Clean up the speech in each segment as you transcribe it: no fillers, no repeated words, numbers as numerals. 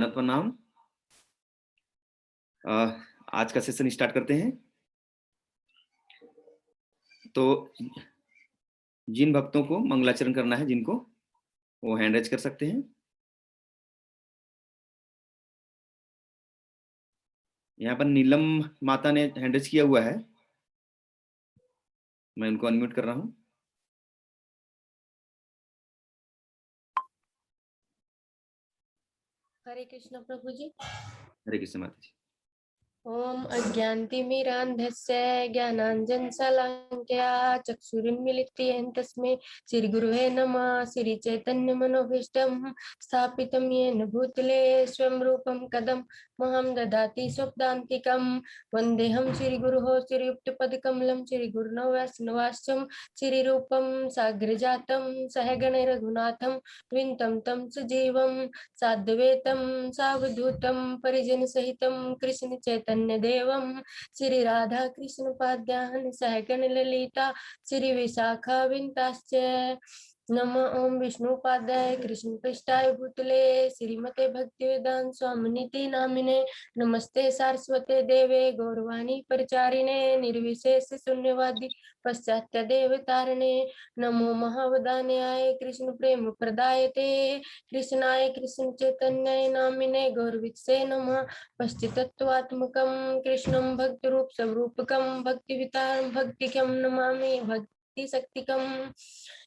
प्रणाम। आज का सेशन स्टार्ट करते हैं। तो जिन भक्तों को मंगलाचरण करना है, जिनको वो हैंड रेज कर सकते हैं। यहाँ पर नीलम माता ने हैंड रेज किया हुआ है, मैं उनको अनम्यूट कर रहा हूँ। हरे कृष्ण प्रभु जी। हरे कृष्ण माता जी। ओम अज्ञानतिमिरान्धस्य ज्ञानाञ्जनशलाकया चक्षुरुन्मीलितं तस्मै श्रीगुरुवे नमः। श्रीचैतन्यमनोभीष्टं स्थापितं येन भूतले स्वयं रूपं कदं मह्यं ददाति स्वपदान्तिकं। वन्देऽहं श्रीगुरोः श्रीयुक्तपदकमलं श्रीगुरुणो वैष्णवांश्च श्रीरूपं साग्रजातं सहगण रघुनाथं विन्तं तं सजीवं साद्वैतं सावधूतं परिजनसहितं कृष्ण चैतन्य देवं श्री राधा कृष्ण पाद्यान् सहगण ललिता श्री विशाखा विन्ताश्च। नमो ओम विष्णुपादाय कृष्ण पृष्ठाय भूतले श्रीमते भक्तिवेदांत स्वामिनिति नामिने नमस्ते सारस्वते देवे गौरवाणी परिचारिणे निर्विशेष शून्यवादी पश्चात्य देव तारणे। नमो महावदान्याय कृष्ण प्रेम प्रदायते कृष्णाय कृष्ण चैतन्याय नामिने गौरवित्से नमः। पश्चितत्वात्मकं कृष्णं भक्तिरूप स्वरूपकं भक्तिवितारं भक्तिकं नमामि भक्ति शक्तिकं।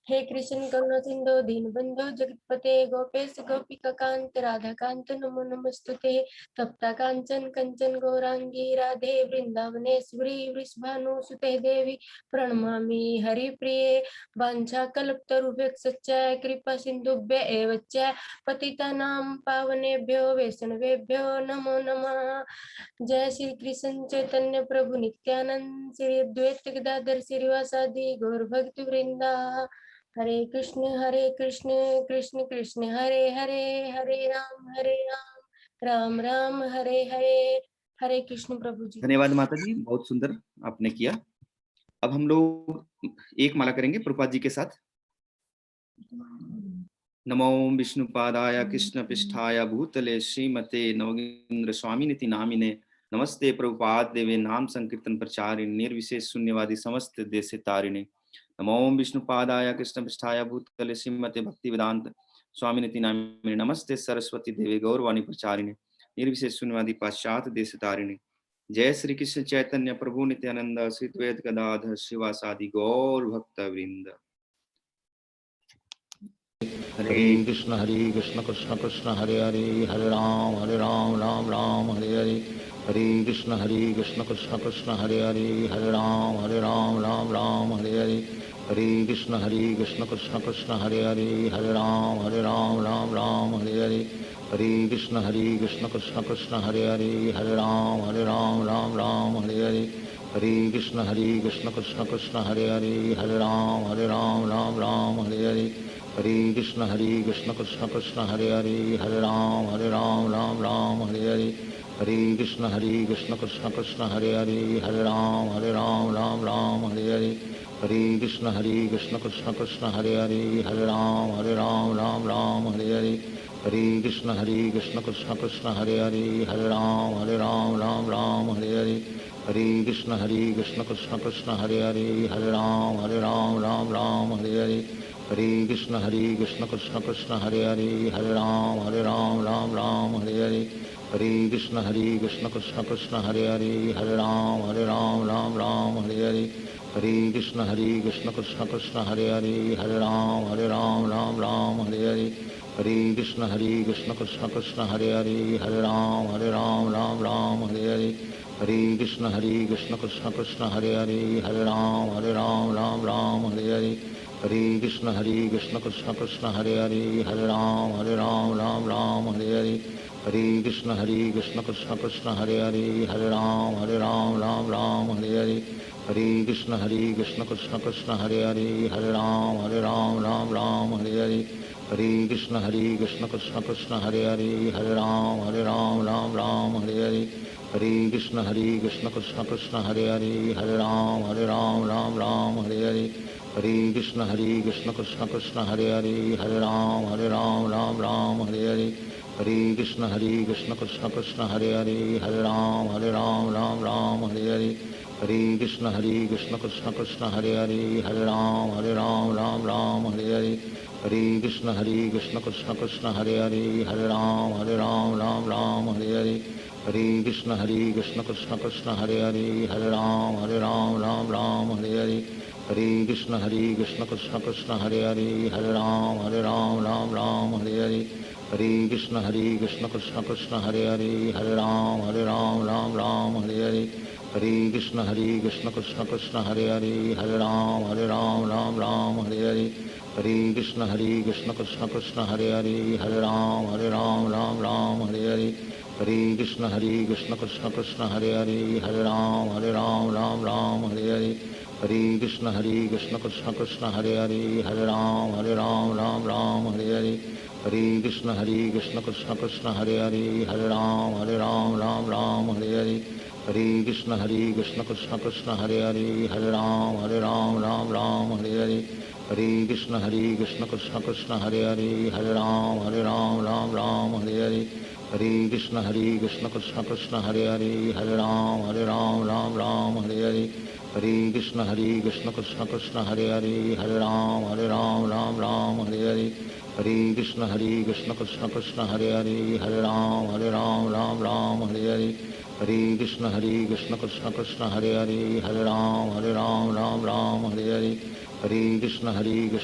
हे कृष्ण करुणा सिंधु दीनबंधु जगतपते गोपेश गोपिका कांत राधा कांत नमो नमस्तुते। तप्ता कांचन कंचन गौरांगी राधे वृंदावनेश्वरी वृषभानुसुते देवी प्रणमामि हरिप्रिये। वाञ्छा कल्पतरुभ्यश्च कृपा सिन्धुभ्य एव च पतितानां पावनेभ्यो वैष्णवेभ्यो नमो नमः। जय श्री कृष्ण चैतन्य प्रभु नित्यानंद श्री अद्वैत गदाधर श्रीवासादि गौर भक्त वृंदा। हरे कृष्ण कृष्ण कृष्ण हरे हरे हरे राम राम राम हरे हरे। हरे कृष्ण प्रभु जी। धन्यवाद माता जी, बहुत सुंदर आपने किया। अब हम लोग एक माला करेंगे प्रभुपाद जी के साथ। नमो विष्णुपादाय कृष्ण पृष्ठाय भूतले श्रीमते नवगेन्द्र स्वामिनिति नामिने नमस्ते प्रभुपाद देवे नाम संकीर्तन प्रचारिणे निर्विशेष शून्यवादी समस्त देश तारिणे। नमो विष्णुपादाय कृष्ण पृष्ठाय भूतले श्रीमते भक्ति वेदांत स्वामिनिति नामिने नमस्ते सरस्वती देवे गौरवाणी प्रचारिणे निर्विशेष शून्यवादी पाश्चात देश तारिणे। जय श्री कृष्ण चैतन्य प्रभु नित्यानंद श्री द्वैत गदाधर श्रीवासादि गौर भक्त वृंद। हरे कृष्ण कृष्ण कृष्ण हरे हरे हरे राम राम राम हरे हरे। हरे कृष्ण कृष्ण कृष्ण हरे हरे हरे राम राम हरे हरे। हरे कृष्ण कृष्ण कृष्ण हरे हरे हरे राम राम हरे हरे। हरे कृष्ण कृष्ण कृष्ण हरे हरे हरे राम राम हरे हरे। हरे कृष्ण कृष्ण कृष्ण हरे हरे हरे राम राम हरे हरे। हरे कृष्ण कृष्ण कृष्ण हरे हरे हरे राम राम हरे हरे। हरे कृष्ण कृष्ण कृष्ण हरे हरे हरे राम राम हरे हरे। हरे कृष्ण कृष्ण कृष्ण हरे हरे हरे राम राम हरे हरे। हरे कृष्ण कृष्ण कृष्ण हरे हरे हरे राम हरे हरे। हरे कृष्ण कृष्ण कृष्ण हरे हरे हरे राम हरे हरे। हरे कृष्ण कृष्ण कृष्ण हरे हरे हरे राम हरे हरे। हरे कृष्ण कृष्ण कृष्ण हरे हरे हरे राम हरे हरे। हरे कृष्ण कृष्ण कृष्ण हरे हरे हरे राम हरे हरे। हरे कृष्ण कृष्ण कृष्ण हरे हरे हरे राम हरे हरे। हरे कृष्ण कृष्ण कृष्ण हरे हरे हरे राम हरे हरे। हरे कृष्ण कृष्ण कृष्ण हरे हरे हरे राम हरे हरे। हरे कृष्ण कृष्ण कृष्ण हरे हरे हरे राम हरे हरे। हरे कृष्ण कृष्ण कृष्ण हरे हरे हरे राम हरे हरे। हरे कृष्ण कृष्ण कृष्ण हरे हरे हरे राम हरे हरे। हरे कृष्ण कृष्ण कृष्ण हरे हरे हरे राम हरे हरे। हरे कृष्ण कृष्ण कृष्ण हरे हरे हरे राम हरे हरे। हरे कृष्ण कृष्ण कृष्ण हरे हरे, हरे राम राम राम हरे हरे, हरे कृष्ण कृष्ण कृष्ण हरे हरे, हरे राम राम राम हरे हरे, हरे कृष्ण कृष्ण कृष्ण हरे हरे, हरे राम राम राम हरे हरे, हरे कृष्ण कृष्ण कृष्ण हरे हरे, हरे राम राम हरे हरे, हरे कृष्ण कृष्ण कृष्ण हरे हरे, हरे राम राम हरे हरे, हरे कृष्ण कृष्ण कृष्ण हरे हरे, हरे राम राम हरे हरे, हरे कृष्ण कृष्ण कृष्ण हरे हरे, हरे राम राम हरे हरे, हरे कृष्ण कृष्ण कृष्ण हरे हरे, हरे राम राम हरे हरे, हरे कृष्ण कृष्ण कृष्ण हरे हरे, हरे राम राम हरे हरे, हरे कृष्ण कृष्ण कृष्ण हरे हरे, हरे राम राम हरे हरे, हरे कृष्ण कृष्ण कृष्ण हरे हरे, हरे राम राम हरे हरे, हरे कृष्ण कृष्ण कृष्ण हरे हरे, हरे राम राम हरे हरे, हरे कृष्ण कृष्ण कृष्ण हरे हरे, हरे राम राम हरे हरे, हरे कृष्ण कृष्ण कृष्ण हरे हरे, हरे राम राम हरे हरे, हरे कृष्ण कृष्ण कृष्ण हरे हरे, हरे राम राम हरे हरे, हरे कृष्ण कृष्ण कृष्ण हरे हरे, हरे राम राम हरे हरे, हरे कृष्ण कृष्ण कृष्ण हरे हरे, हरे राम राम हरे हरे, हरे कृष्ण कृष्ण कृष्ण हरे हरे, हरे राम राम हरे हरे, हरे कृष्ण कृष्ण कृष्ण हरे हरे, हरे राम राम हरे हरे, हरे कृष्ण कृष्ण कृष्ण हरे हरे, हरे राम राम हरे हरे, हरे कृष्ण कृष्ण कृष्ण हरे हरे, हरे राम राम हरे हरे, हरे कृष्ण कृष्ण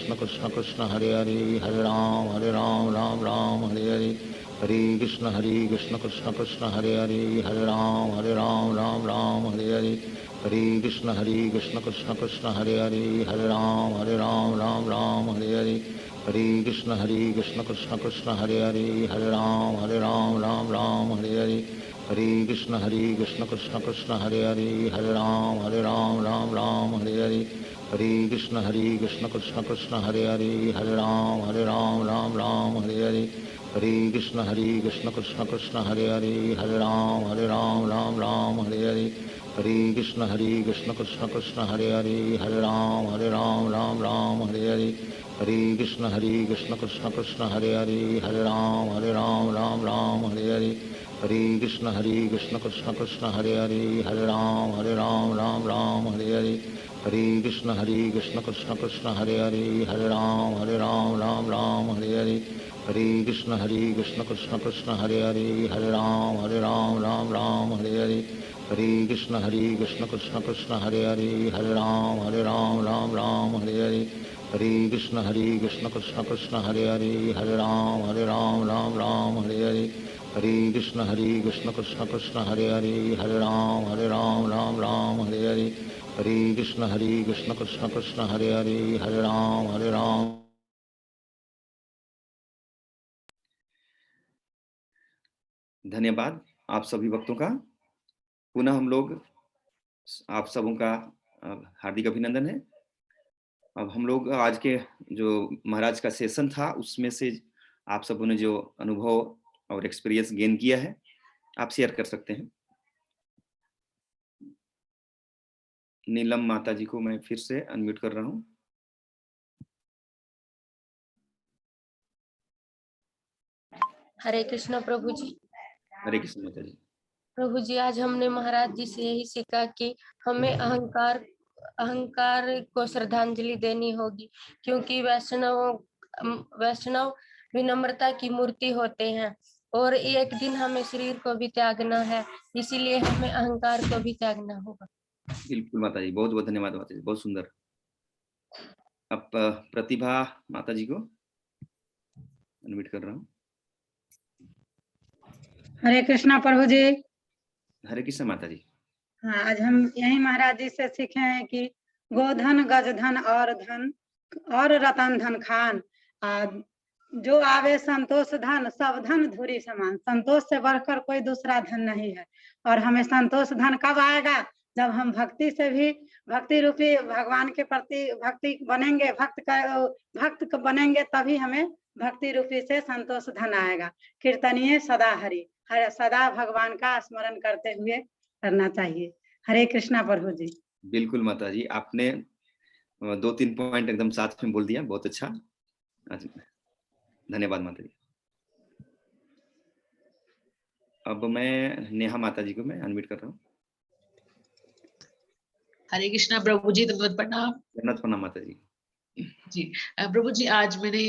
कृष्ण हरे हरे, हरे राम राम हरे हरे, हरे कृष्ण कृष्ण कृष्ण हरे हरे, हरे राम राम हरे हरे, हरे कृष्ण कृष्ण कृष्ण हरे हरे, हरे राम राम हरे हरे, हरे कृष्ण कृष्ण कृष्ण हरे हरे, हरे राम राम हरे हरे, हरे कृष्ण कृष्ण कृष्ण हरे हरे, हरे राम राम हरे हरे, हरे कृष्ण कृष्ण कृष्ण हरे हरे, हरे राम राम हरे हरे, हरे कृष्ण कृष्ण कृष्ण हरे हरे, हरे राम राम हरे हरे, हरे कृष्ण कृष्ण कृष्ण हरे हरे, हरे राम राम हरे हरे, हरे कृष्ण कृष्ण कृष्ण हरे हरे, हरे राम राम हरे हरे, हरे कृष्ण कृष्ण कृष्ण हरे हरे, हरे राम राम हरे हरे, हरे कृष्ण कृष्ण कृष्ण हरे हरे, हरे राम राम हरे हरे, हरे कृष्ण कृष्ण कृष्ण हरे हरे, हरे राम। धन्यवाद आप सभी भक्तों का। पुनः हम लोग आप सबों का हार्दिक अभिनंदन है। अब हम लोग आज के जो महाराज का सेशन था उसमें से आप सबों ने जो अनुभव और एक्सपीरियंस गेन किया है आप शेयर कर सकते हैं। नीलम माता जी को मैं फिर से अनम्यूट कर रहा हूँ। हरे कृष्ण प्रभु जी। हरे कृष्ण माता जी। प्रभु जी, आज हमने महाराज जी से यही सीखा कि हमें अहंकार को श्रद्धांजलि देनी होगी, क्योंकि वैष्णव विनम्रता की मूर्ति होते हैं और एक दिन हमें शरीर को भी त्यागना है, इसीलिए हमें अहंकार को भी त्यागना होगा। बिल्कुल माता जी, बहुत बहुत धन्यवाद माता जी, बहुत सुंदर। अब प्रतिभा माता जी को अनम्यूट कर रहा हूँ। हरे कृष्णा प्रभु जी। हरे कृष्ण माता जी। हाँ, आज हम यही महाराज जी से सीखे हैं कि गोधन गजधन और धन और रतन धन खान, जो आवे संतोष धन सब धन धूरी समान। संतोष से बढ़कर कोई दूसरा धन नहीं है। और हमें संतोष धन कब आएगा? जब हम भक्ति से भी, भक्ति रूपी भगवान के प्रति भक्ति बनेंगे, भक्त बनेंगे, तभी हमें भक्ति रूपी से संतोष धन आएगा। कीर्तनीय सदा हरि, सदा भगवान का स्मरण करते हुए करना चाहिए। हरे कृष्णा प्रभु जी। बिल्कुल माता जी, आपने 2-3 पॉइंट एकदम साथ में बोल दिया, बहुत अच्छा, धन्यवाद माता जी। अब मैं नेहा माता जी को मैं अनम्यूट कर रहा हूँ। हरे कृष्णा प्रभु जी, दंडवत प्रणाम। जन्नत प्रणाम माता जी। जी प्रभु जी, आज मैंने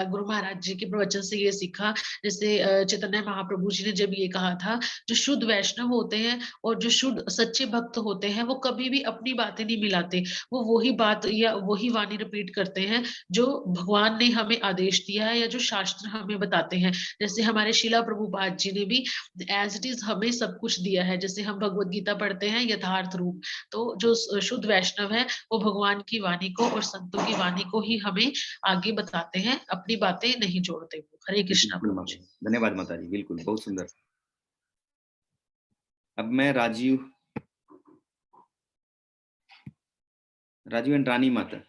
गुरु महाराज जी के प्रवचन से ये सीखा, जैसे चैतन्य महाप्रभु जी ने जब ये कहा था, जो शुद्ध वैष्णव होते हैं और जो शुद्ध सच्चे भक्त होते हैं वो कभी भी अपनी बातें नहीं मिलाते, वो वही बात या वही वाणी रिपीट करते हैं जो भगवान ने हमें आदेश दिया है या जो शास्त्र हमें बताते हैं। जैसे हमारे शिला प्रभुपाद जी ने भी एज इट इज हमें सब कुछ दिया है, जैसे हम भगवत गीता पढ़ते हैं यथार्थ रूप, तो जो शुद्ध वैष्णव है वो भगवान की वाणी को और संतों की वाणी को ही हमें आगे बताते हैं, अपनी बातें नहीं जोड़ते वो। हरे कृष्णा प्रभु जी। धन्यवाद माता जी, बिल्कुल बहुत सुंदर। अब मैं राजीव एंड रानी माता।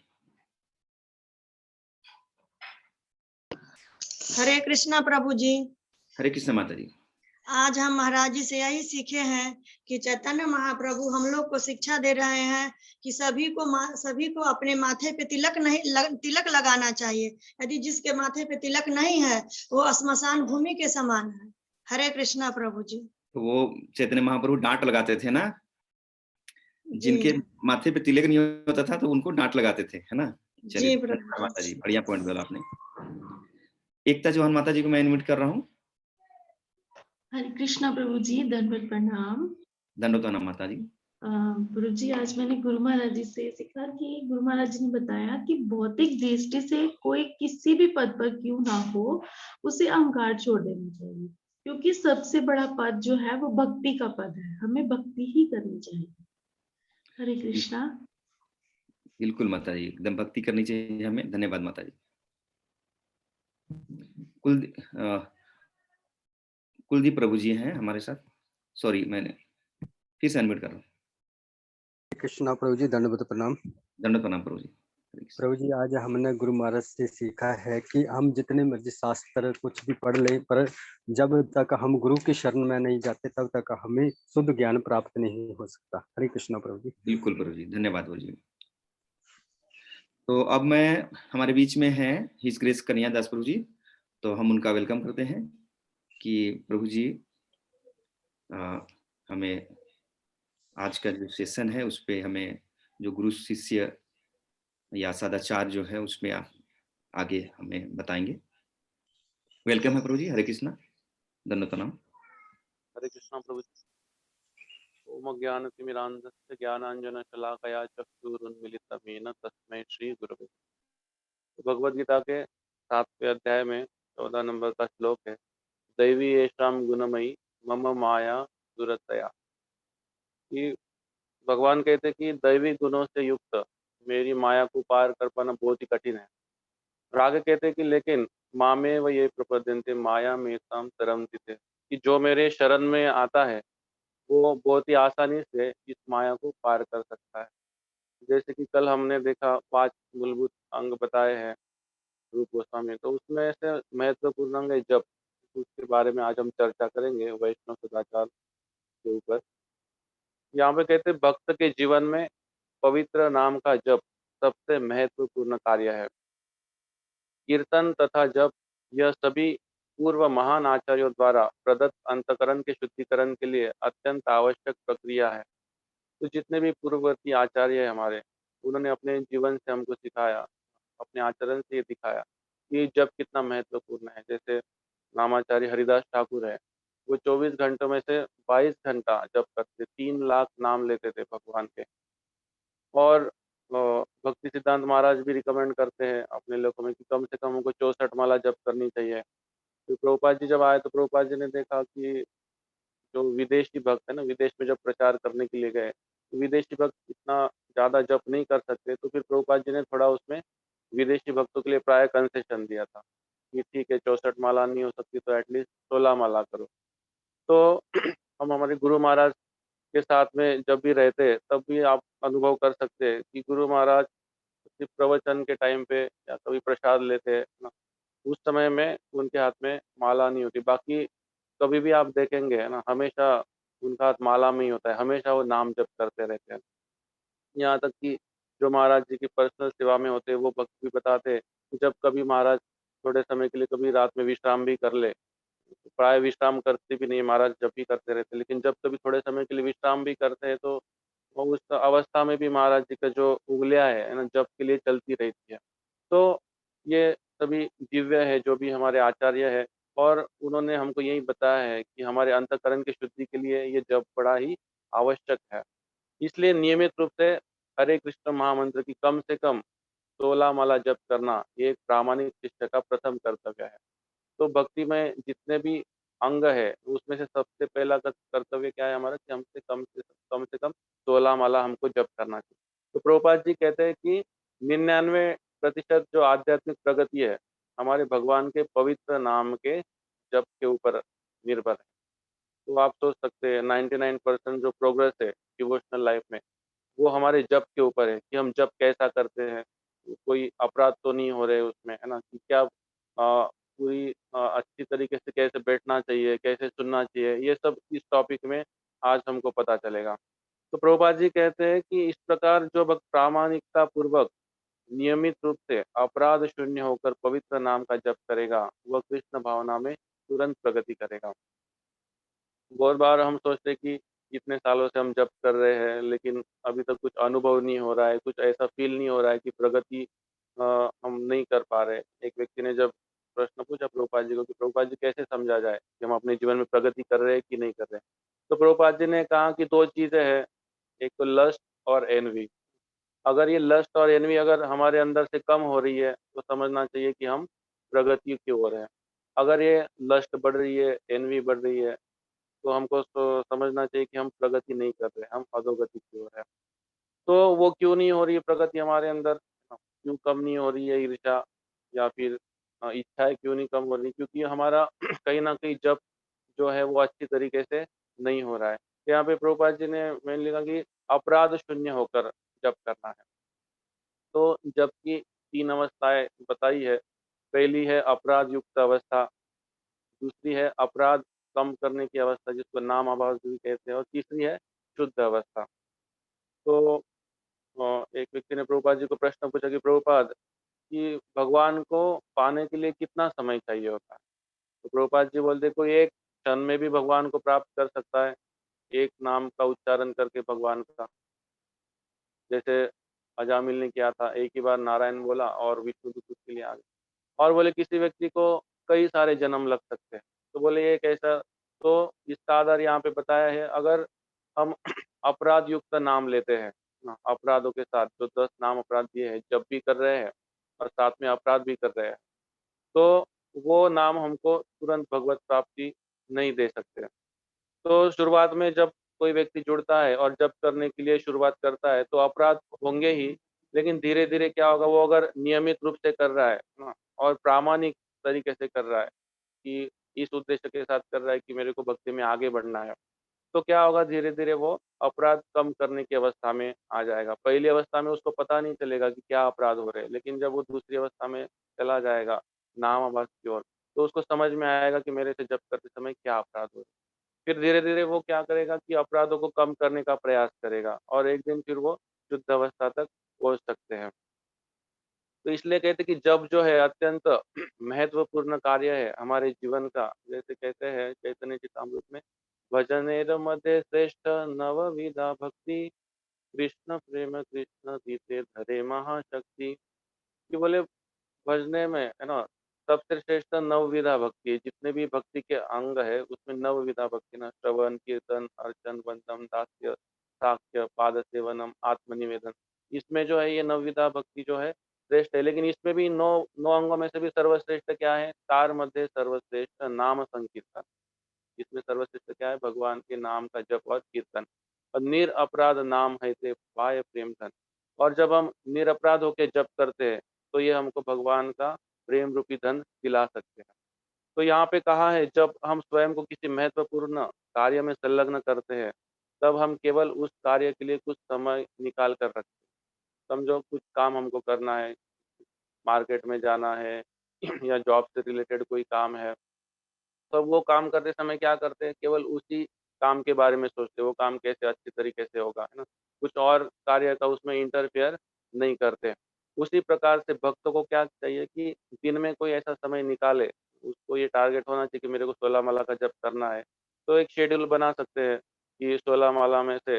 हरे कृष्णा प्रभु जी। हरे कृष्ण माता जी। आज हम महाराज जी से यही सीखे हैं कि चैतन्य महाप्रभु हम लोग को शिक्षा दे रहे हैं कि सभी को अपने माथे पे तिलक लगाना चाहिए। यदि जिसके माथे पे तिलक नहीं है वो श्मशान भूमि के समान है। हरे कृष्णा प्रभु जी। तो वो चैतन्य महाप्रभु डांट लगाते थे ना, जिनके माथे पे तिलक नहीं होता था तो उनको डांट लगाते थे, है ना। चलिए माता जी, बढ़िया पॉइंट बोला आपने। एकता चौहान माता जी को मैं इनवाइट कर रहा हूँ। हरे कृष्णा प्रभु जी, दंडवत प्रणाम। दंडवत प्रणाम माता जी। प्रभु जी, आज मैंने गुरु महाराज जी से सीखा कि गुरु महाराज जी ने बताया कि भौतिक दृष्टि से कोई किसी भी पद पर क्यों ना हो उसे अहंकार छोड़ देना चाहिए, क्योंकि सबसे बड़ा पद जो है वो भक्ति का पद है, हमें भक्ति ही करनी चाहिए। हरे कृष्णा। बिल्कुल माता जी, एकदम भक्ति करनी चाहिए हमें। धन्यवाद माता जी। कुलदीप प्रभु जी हैं हमारे साथ। सॉरी, मैंने फिर से अनम्यूट कर रहा हूँ। कृष्णा प्रभु जी, दंडवत प्रणाम। दंडवत प्रणाम प्रभु जी। प्रभु जी, आज हमने गुरु महाराज से सीखा है कि हम जितने मर्जी शास्त्र कुछ भी पढ़ लें, पर जब तक हम गुरु की शरण में नहीं जाते तब तक हमें शुद्ध ज्ञान प्राप्त नहीं हो सकता। हरे कृष्णा प्रभु जी। बिल्कुल प्रभु जी, धन्यवाद प्रभु जी। तो अब मैं हमारे बीच में है हिज ग्रेस कन्हैया दास प्रभु जी, तो हम उनका वेलकम करते हैं कि प्रभु जी हमें आज का जो सेशन है उस पे हमें जो गुरु शिष्य या सदाचार जो है उसमें आगे हमें बताएंगे। वेलकम है प्रभु जी। हरे कृष्णा। धन्यवाद प्रणाम। हरे कृष्णा प्रभु जी। ओम ज्ञानतिमिरान्धस्य ज्ञानांजनशलाकया चक्षुरुन्मीलितं तस्मै श्री गुरवे। भगवद गीता के 7वें अध्याय में 14 नंबर का श्लोक है, दैवी येषां गुणमयी मम माया दुरतया। कि भगवान कहते कि दैवी गुणों से युक्त मेरी माया को पार कर पाना बहुत ही कठिन है। और आगे कहते कि लेकिन मामे व ये प्रपद्यन्ते माया में ताम तरन्ति थे, कि जो मेरे शरण में आता है वो बहुत ही आसानी से इस माया को पार कर सकता है। जैसे कि कल हमने देखा 5 मूलभूत अंग बताए हैं रूप गोस्वामी, तो उसमें से महत्वपूर्ण अंग है जप। उसके बारे में आज हम चर्चा करेंगे वैष्णव सदाचार के ऊपर। यहाँ पे कहते भक्त के जीवन में पवित्र नाम का जप सबसे महत्वपूर्ण कार्य है। कीर्तन तथा जप यह सभी पूर्व महान आचार्यों द्वारा प्रदत्त अंतकरण के शुद्धिकरण के लिए अत्यंत आवश्यक प्रक्रिया है। तो जितने भी पूर्ववर्ती आचार्य है हमारे, उन्होंने अपने जीवन से हमको सिखाया, अपने आचरण से ये दिखाया कि जप कितना महत्वपूर्ण है। जैसे नामाचार्य हरिदास ठाकुर है, वो 24 घंटों में से 22 घंटा जप करते, 3 लाख नाम लेते थे भगवान के। और भक्ति सिद्धांत महाराज भी रिकमेंड करते हैं अपने लोगों में कि कम से कम उनको 64 माला जप करनी चाहिए। तो प्रभुपाद जी जब आए तो प्रभुपाद जी ने देखा कि जो विदेशी भक्त है ना, विदेश में जब प्रचार करने के लिए गए, तो विदेशी भक्त इतना ज़्यादा जप नहीं कर सकते, तो फिर प्रभुपाद जी ने थोड़ा उसमें विदेशी भक्तों के लिए प्राय कंसेशन दिया था कि ठीक है 64 माला नहीं हो सकती तो एटलीस्ट 16 माला करो। तो हम हमारे गुरु महाराज के साथ में जब भी रहते तब भी आप अनुभव कर सकते हैं कि गुरु महाराज सिर्फ प्रवचन के टाइम पे या कभी प्रसाद लेते हैं ना, उस समय में उनके हाथ में माला नहीं होती। बाकी कभी भी आप देखेंगे है ना, हमेशा उनका हाथ माला में ही होता है, हमेशा वो नाम जप करते रहते हैं। यहाँ तक कि जो महाराज जी की पर्सनल सेवा में होते हैं वो भक्त भी बताते हैं कि जब कभी महाराज थोड़े समय के लिए कभी रात में विश्राम भी कर ले प्राय विश्राम करते भी नहीं, महाराज जप ही करते रहते, लेकिन जब कभी थोड़े समय के लिए विश्राम भी करते हैं तो वो उस अवस्था में भी महाराज जी का जो उंगलियां है ना, जप के लिए चलती रहती है। तो ये सभी दिव्य है, जो भी हमारे आचार्य है, और उन्होंने हमको यही बताया है कि हमारे अंतःकरण की शुद्धि के लिए ये जप बड़ा ही आवश्यक है। इसलिए नियमित रूप से हरे कृष्ण महामंत्र की कम से कम 16 माला जप करना ये एक प्रामाणिक शिष्य का प्रथम कर्तव्य है। तो भक्ति में जितने भी अंग है, उसमें से सबसे पहला कर्तव्य क्या है हमारा, कि हमसे कम 16 माला हमको जप करना चाहिए। तो प्रभुपाद जी कहते हैं कि 99% जो आध्यात्मिक प्रगति है, हमारे भगवान के पवित्र नाम के जप के ऊपर निर्भर है। तो आप सोच सकते हैं 99% जो प्रोग्रेस है डिवोशनल लाइफ में, वो हमारे जप के ऊपर है कि हम जप कैसा करते हैं, कोई अपराध तो नहीं हो रहे उसमें, है ना? कि क्या पूरी अच्छी तरीके से कैसे बैठना चाहिए, कैसे सुनना चाहिए, ये सब इस टॉपिक में आज हमको पता चलेगा। तो प्रभुपाद जी कहते हैं कि इस प्रकार जो भक्त प्रामाणिकता पूर्वक नियमित रूप से अपराध शून्य होकर पवित्र नाम का जप करेगा, वह कृष्ण भावना में तुरंत प्रगति करेगा। बहुत बार हम सोचते हैं कि इतने सालों से हम जप कर रहे हैं, लेकिन अभी तक कुछ अनुभव नहीं हो रहा है, कुछ ऐसा फील नहीं हो रहा है कि प्रगति हम नहीं कर पा रहे। एक व्यक्ति ने जब प्रश्न पूछा प्रभुपाद जी को कि प्रभुपाद जी कैसे समझा जाए कि हम अपने जीवन में प्रगति कर रहे हैं कि नहीं कर रहे हैं? तो प्रभुपाद जी ने कहा कि 2 चीज़ें हैं, एक तो लस्ट और एनवी। अगर ये लस्ट और एनवी अगर हमारे अंदर से कम हो रही है, तो समझना चाहिए कि हम प्रगति की ओर हैं। अगर ये लस्ट बढ़ रही है, एनवी बढ़ रही है, तो हमको समझना चाहिए कि हम प्रगति नहीं कर रहे, हम अधोगति की ओर है। तो वो क्यों नहीं हो रही है प्रगति हमारे अंदर? क्यों कम नहीं हो रही है ईर्ष्या, या फिर इच्छाएँ क्यों नहीं कम हो रही? क्योंकि हमारा कहीं न कहीं जप जो है वो अच्छी तरीके से नहीं हो रहा है। तो यहाँ पे प्रभुपाद जी ने मेनली कहा कि अपराध शून्य होकर जप करना है। तो जप की 3 अवस्थाएँ बताई है। पहली है अपराध युक्त अवस्था, दूसरी है अपराध कम करने की अवस्था जिसको नाम आभास भी कहते हैं, और तीसरी है शुद्ध अवस्था। तो एक व्यक्ति ने प्रभुपाद जी को प्रश्न पूछा कि प्रभुपाद, कि भगवान को पाने के लिए कितना समय चाहिए होता है? तो प्रभुपाद जी बोलते कोई एक क्षण में भी भगवान को प्राप्त कर सकता है, एक नाम का उच्चारण करके भगवान का। जैसे अजामिल ने किया था, एक ही बार नारायण बोला और विष्णु भी उसके लिए आ गए। और बोले किसी व्यक्ति को कई सारे जन्म लग सकते हैं। तो बोले ये कैसा? तो इसका आधार यहाँ पे बताया है, अगर हम अपराध युक्त नाम लेते हैं ना, अपराधों के साथ जो 10 नाम अपराध दिए हैं, जब भी कर रहे हैं और साथ में अपराध भी कर रहे हैं, तो वो नाम हमको तुरंत भगवत प्राप्ति नहीं दे सकते। तो शुरुआत में जब कोई व्यक्ति जुड़ता है और जप करने के लिए शुरुआत करता है, तो अपराध होंगे ही, लेकिन धीरे-धीरे क्या होगा, वो अगर नियमित रूप से कर रहा है ना, और प्रामाणिक तरीके से कर रहा है कि इस उद्देश्य के साथ कर रहा है कि मेरे को भक्ति में आगे बढ़ना है, तो क्या होगा, धीरे-धीरे वो अपराध कम करने की अवस्था में आ जाएगा। पहली अवस्था में उसको पता नहीं चलेगा कि क्या अपराध हो रहे हैं, लेकिन जब वो दूसरी अवस्था में चला जाएगा, नाम आभास की ओर, तो उसको समझ में आएगा कि मेरे से जप करते समय क्या अपराध हो रहे हैं। फिर धीरे-धीरे वो क्या करेगा कि अपराधों को कम करने का प्रयास करेगा, और एक दिन फिर वो शुद्ध अवस्था तक पहुँच सकते हैं। तो इसलिए कहते हैं कि जप जो है अत्यंत महत्वपूर्ण कार्य है हमारे जीवन का। जैसे कहते हैं चैतन्य चरितामृत में, भजनेर मध्ये श्रेष्ठ नवविधा भक्ति, कृष्ण प्रेम कृष्ण गीते धरे महाशक्ति। कि बोले भजने में है ना, सबसे श्रेष्ठ नवविधा भक्ति है। जितने भी भक्ति के अंग है उसमें नवविधा भक्ति ना, श्रवण कीर्तन अर्चन वंदन दास्य साक्ष्य पाद सेवनम आत्मनिवेदन, इसमें जो है ये नवविधा भक्ति जो है श्रेष्ठ है। लेकिन इसमें भी नौ नौ अंगों में से भी सर्वश्रेष्ठ क्या है? तार मध्य सर्वश्रेष्ठ नाम संकीर्तन। इसमें सर्वश्रेष्ठ क्या है? भगवान के नाम का जप और कीर्तन। और निरअपराध नाम है ते पाय प्रेम धन। और जब हम निरअपराध होके जप करते हैं, तो ये हमको भगवान का प्रेम रूपी धन दिला सकते हैं। तो यहाँ पे कहा है, जब हम स्वयं को किसी महत्वपूर्ण कार्य में संलग्न करते हैं, तब हम केवल उस कार्य के लिए कुछ समय निकाल कर रखते हैं। समझो कुछ काम हमको करना है, मार्केट में जाना है या जॉब से रिलेटेड कोई काम है, तो वो काम करते समय क्या करते हैं, केवल उसी काम के बारे में सोचते हैं, वो काम कैसे अच्छी तरीके से होगा, है ना? कुछ और कार्य का उसमें इंटरफेयर नहीं करते। उसी प्रकार से भक्तों को क्या चाहिए कि दिन में कोई ऐसा समय निकाले उसको ये टारगेट होना चाहिए कि मेरे को 16 माला का जप करना है। तो एक शेड्यूल बना सकते हैं कि 16 माला में से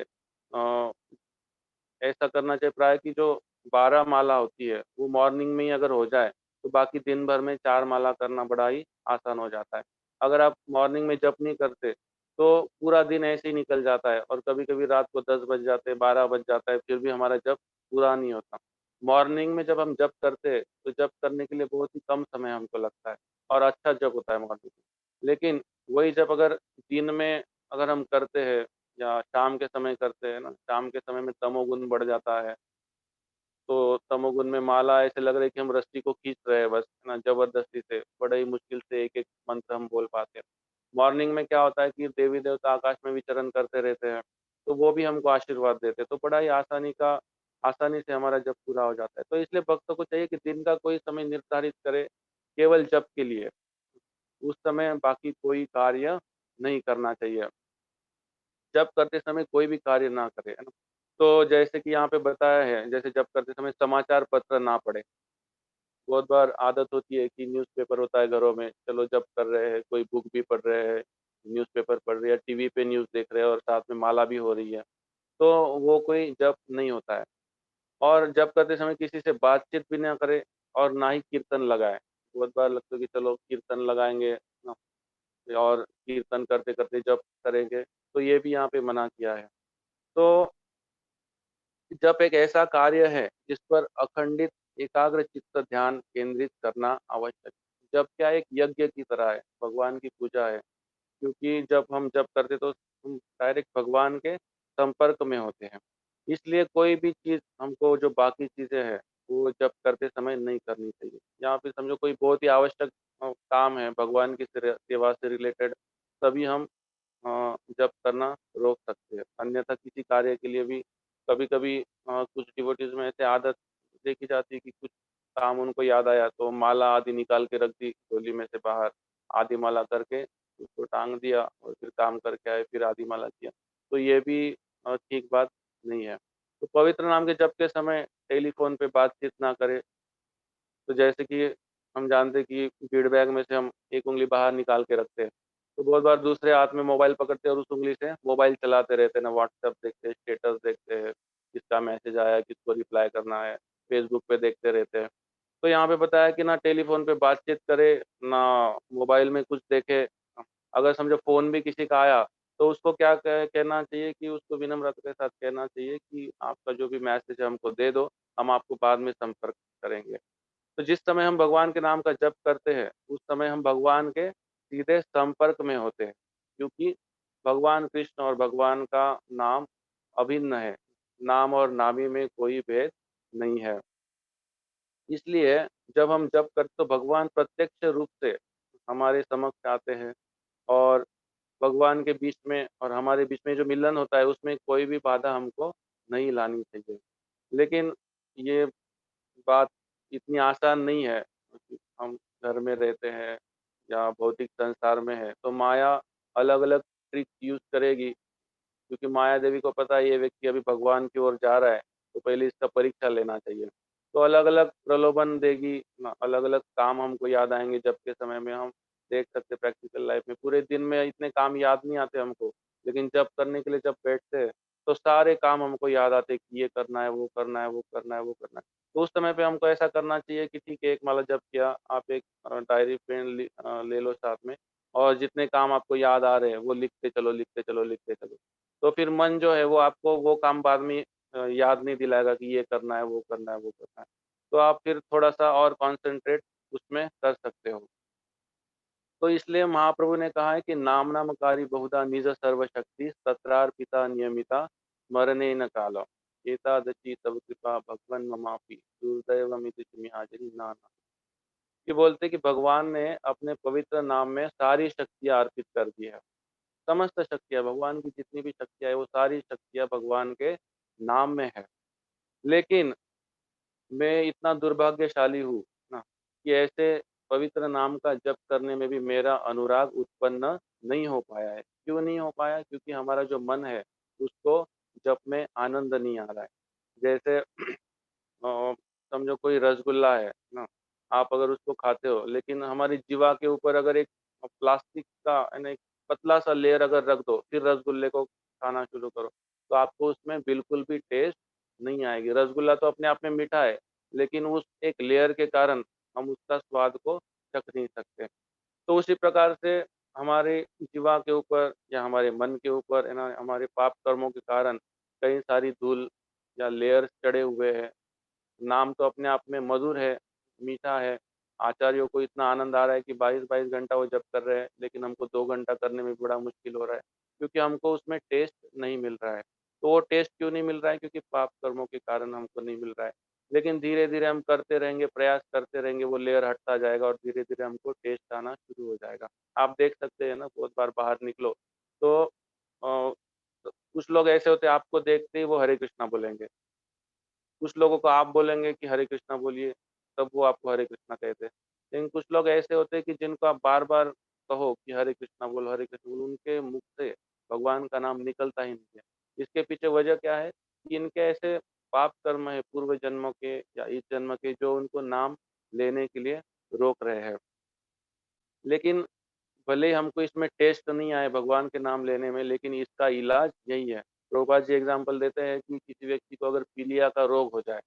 ऐसा करना चाहिए प्राय कि जो 12 माला होती है, वो मॉर्निंग में ही अगर हो जाए, तो बाकी दिन भर में 4 माला करना बड़ा ही आसान हो जाता है। अगर आप मॉर्निंग में जप नहीं करते, तो पूरा दिन ऐसे ही निकल जाता है और कभी-कभी रात को 10 बज जाते हैं, 12 बज जाता है, फिर भी हमारा जप पूरा नहीं होता। मॉर्निंग में जब हम जप करते हैं, तो जप करने के लिए बहुत ही कम समय हमको लगता है और अच्छा जप होता है मॉर्निंग में। लेकिन वही जप अगर दिन में अगर हम करते हैं या शाम के समय करते हैं ना, शाम के समय में तमोगुण बढ़ जाता है। तो तमोगुण में माला ऐसे लग रहा है कि हम रस्सी को खींच रहे हैं बस, है ना, ज़बरदस्ती से, बड़े ही मुश्किल से एक-एक मंत्र हम बोल पाते हैं। मॉर्निंग में क्या होता है कि देवी-देवता आकाश में विचरण करते रहते हैं, तो वो भी हमको आशीर्वाद देते हैं, तो बड़ा ही आसानी से हमारा जप पूरा हो जाता है। तो इसलिए भक्तों को चाहिए कि दिन का कोई समय निर्धारित करे, केवल जप के लिए। उस समय बाकी कोई कार्य नहीं करना चाहिए। जप करते समय कोई भी कार्य ना करे, है ना? तो जैसे कि यहाँ पे बताया है, जैसे जप करते समय समाचार पत्र ना पढ़े। बहुत बार आदत होती है कि न्यूज़पेपर होता है घरों में, चलो जप कर रहे हैं, कोई बुक भी पढ़ रहे हैं, न्यूज़पेपर पढ़ रहे हैं, टीवी पे न्यूज़ देख रहे हैं और साथ में माला भी हो रही है। तो वो कोई जप नहीं होता है। और जप करते समय किसी से बातचीत भी ना करे और ना ही कीर्तन लगाए। बहुत बार लगता है कि चलो कीर्तन लगाएँगे ना, और कीर्तन करते-करते जप करेंगे, तो ये भी यहाँ पे मना किया है। तो जप एक ऐसा कार्य है जिस पर अखंडित एकाग्र चित्त ध्यान केंद्रित करना आवश्यक है। जप क्या एक यज्ञ की तरह है, भगवान की पूजा है, क्योंकि जब हम जप करते तो हम डायरेक्ट भगवान के संपर्क में होते हैं। इसलिए कोई भी चीज़ हमको जो बाकी चीज़ें हैं, वो जप करते समय नहीं करनी चाहिए। यहाँ पे समझो कोई बहुत ही आवश्यक काम है भगवान की सेवा से रिलेटेड, तभी हम जप करना रोक सकते हैं। अन्यथा किसी कार्य के लिए भी कभी-कभी कुछ डिवोटीज़ में ऐसे आदत देखी जाती है कि कुछ काम उनको याद आया तो माला आदि निकाल के रख दी झोली में से बाहर, आधी माला करके उसको टाँग दिया और फिर काम करके आए, फिर आधी माला किया। तो ये भी ठीक बात नहीं है। तो पवित्र नाम के जप के समय टेलीफ़ोन पे बातचीत ना करें। तो जैसे कि हम जानते हैं कि फीड बैग में से हम एक उँगली बाहर निकाल के रखते हैं। तो बहुत बार दूसरे हाथ में मोबाइल पकड़ते हैं और उस उँगली से मोबाइल चलाते रहते हैं, ना व्हाट्सएप देखते हैं, स्टेटस देखते हैं, किसका मैसेज आया, किसको रिप्लाई करना है, फेसबुक पे देखते रहते हैं। तो यहाँ पे बताया कि ना टेलीफ़ोन पे बातचीत करे, ना मोबाइल में कुछ देखे। अगर समझो फ़ोन भी किसी का आया, तो उसको क्या कहना चाहिए कि उसको विनम्रता के साथ कहना चाहिए कि आपका जो भी मैसेज है हमको दे दो, हम आपको बाद में संपर्क करेंगे। तो जिस समय हम भगवान के नाम का जप करते हैं, उस समय हम भगवान के सीधे संपर्क में होते हैं, क्योंकि भगवान कृष्ण और भगवान का नाम अभिन्न है। नाम और नामी में कोई भेद नहीं है। इसलिए जब हम जप करते तो भगवान प्रत्यक्ष रूप से हमारे समक्ष आते हैं और भगवान के बीच में और हमारे बीच में जो मिलन होता है, उसमें कोई भी बाधा हमको नहीं लानी चाहिए। लेकिन ये बात इतनी आसान नहीं है। हम घर में रहते हैं या भौतिक संसार में हैं, तो माया अलग-अलग ट्रिक यूज़ करेगी, क्योंकि माया देवी को पता है ये व्यक्ति अभी भगवान की ओर जा रहा है, तो पहले इसका परीक्षा लेना चाहिए। तो अलग-अलग प्रलोभन देगी, अलग-अलग काम हमको याद आएँगे जब के समय में हम देख सकते हैं प्रैक्टिकल लाइफ में। पूरे दिन में इतने काम याद नहीं आते हमको, लेकिन जब करने के लिए जब बैठते हैं, तो सारे काम हमको याद आते हैं कि ये करना है, वो करना है, वो करना है, वो करना है। तो उस समय पे हमको ऐसा करना चाहिए कि ठीक है, 1 माला जप किया, आप एक डायरी पेन ले लो साथ में और जितने काम आपको याद आ रहे हैं, वो लिखते चलो, लिखते चलो, लिखते चलो। तो फिर मन जो है वो आपको वो काम बाद में याद नहीं दिलाएगा कि ये करना है, वो करना है, वो करना है। तो आप फिर थोड़ा-सा और कॉन्संट्रेट उसमें कर सकते हो। तो इसलिए महाप्रभु ने कहा है कि नाम नामकारी बहुधा निज सर्वशक्ति तत्रार्पिता नियमिता स्मरणेन काल एतादृशी तव कृपा भगवन ममापि दुर्दैवमिति चिन्हाजनि नाना। ये बोलते कि भगवान ने अपने पवित्र नाम में सारी शक्तियाँ अर्पित कर दी है। समस्त शक्तियाँ, भगवान की जितनी भी शक्तियाँ है वो सारी शक्तियाँ भगवान के नाम में है। लेकिन मैं इतना दुर्भाग्यशाली हूँ ना, कि ऐसे पवित्र नाम का जप करने में भी मेरा अनुराग उत्पन्न नहीं हो पाया है। क्यों नहीं हो पाया? क्योंकि हमारा जो मन है, उसको जप में आनंद नहीं आ रहा है। जैसे समझो कोई रसगुल्ला है ना, आप अगर उसको खाते हो, लेकिन हमारी जीवा के ऊपर अगर एक प्लास्टिक का है ना एक पतला सा लेयर अगर रख दो, फिर रसगुल्ले को खाना शुरू करो, तो आपको उसमें बिल्कुल भी टेस्ट नहीं आएगी। रसगुल्ला तो अपने आप में मीठा है, लेकिन उस एक लेयर के कारण हम उसका स्वाद को चख नहीं सकते। तो उसी प्रकार से हमारे जीवा के ऊपर या हमारे मन के ऊपर है ना, हमारे पाप कर्मों के कारण कई सारी धूल या लेयर्स चढ़े हुए हैं। नाम तो अपने आप में मधुर है, मीठा है। आचार्यों को इतना आनंद आ रहा है कि 22-22 घंटा वो जप कर रहे हैं, लेकिन हमको 2 घंटा करने में बड़ा मुश्किल हो रहा है, क्योंकि हमको उसमें टेस्ट नहीं मिल रहा है। तो वो टेस्ट क्यों नहीं मिल रहा है? क्योंकि पाप कर्मों के कारण हमको नहीं मिल रहा है। लेकिन धीरे-धीरे हम करते रहेंगे, प्रयास करते रहेंगे, वो लेयर हटता जाएगा और धीरे-धीरे हमको टेस्ट आना शुरू हो जाएगा। आप देख सकते हैं ना, बहुत बार बाहर निकलो तो अ, कुछ लोग ऐसे होते हैं, आपको देखते ही वो हरे कृष्णा बोलेंगे। कुछ लोगों को आप बोलेंगे कि हरे कृष्णा बोलिए, तब वो आपको हरे कृष्णा कहते हैं। लेकिन कुछ लोग ऐसे होते हैं कि जिनको आप बार-बार कहो कि हरे कृष्णा बोलो, हरे कृष्णा बोलो, उनके मुख से भगवान का नाम निकलता ही नहीं है। इसके पीछे वजह क्या है कि इनके ऐसे पाप कर्म है पूर्व जन्मों के या इस जन्म के, जो उनको नाम लेने के लिए रोक रहे हैं। लेकिन भले ही हमको इसमें टेस्ट नहीं आए भगवान के नाम लेने में, लेकिन इसका इलाज यही है। प्रभुपाद जी एग्ज़ाम्पल देते हैं कि किसी व्यक्ति को अगर पीलिया का रोग हो जाए,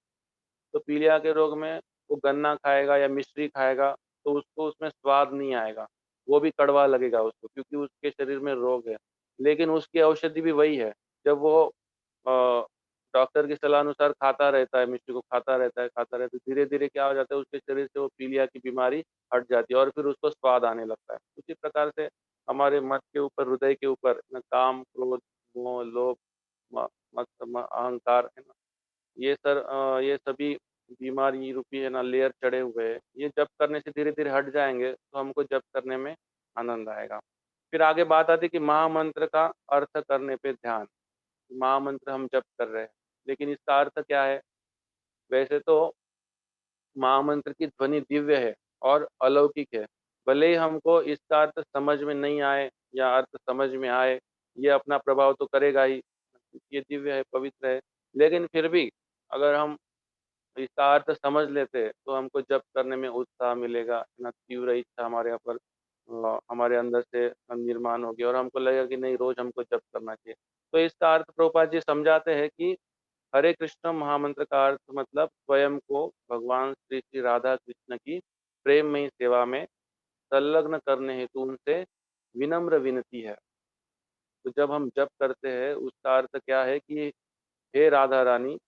तो पीलिया के रोग में वो गन्ना खाएगा या मिश्री खाएगा, तो उसको उसमें स्वाद नहीं आएगा, वो भी कड़वा लगेगा उसको, क्योंकि उसके शरीर में रोग है। लेकिन उसकी औषधि भी वही है, जब वो डॉक्टर की सलाह अनुसार खाता रहता है, मिश्री को खाता रहता है, धीरे-धीरे क्या हो जाता है, उसके शरीर से वो पीलिया की बीमारी हट जाती है और फिर उसको स्वाद आने लगता है। उसी प्रकार से हमारे मन के ऊपर, हृदय के ऊपर ना काम, क्रोध, मोह, लोभ, म मत म अहंकार है ना, ये सभी बीमारी रूपी है ना लेयर चढ़े हुए हैं। ये जप करने से धीरे-धीरे हट जाएँगे, तो हमको जप करने में आनंद आएगा। फिर आगे बात आती है कि महामंत्र का अर्थ करने पे ध्यान। महामंत्र हम जप कर रहे हैं, लेकिन इसका अर्थ क्या है? वैसे तो महामंत्र की ध्वनि दिव्य है और अलौकिक है। भले ही हमको इसका अर्थ समझ में नहीं आए या अर्थ समझ में आए, ये अपना प्रभाव तो करेगा ही, ये दिव्य है, पवित्र है। लेकिन फिर भी अगर हम इसका अर्थ समझ लेते, तो हमको जप करने में उत्साह मिलेगा, है ना? तीव्र इच्छा हमारे यहाँ पर हमारे अंदर से निर्माण होगी और हमको लगेगा कि नहीं, रोज़ हमको जप करना चाहिए। तो इसका अर्थ प्रभुपाद जी समझाते हैं कि हरे कृष्ण महामंत्र का अर्थ मतलब स्वयं को भगवान श्री श्री राधा कृष्ण की प्रेममयी सेवा में संलग्न करने हेतु उनसे विनम्र विनती है। तो जब हम जप करते हैं, उसका अर्थ क्या है कि हे राधा रानी,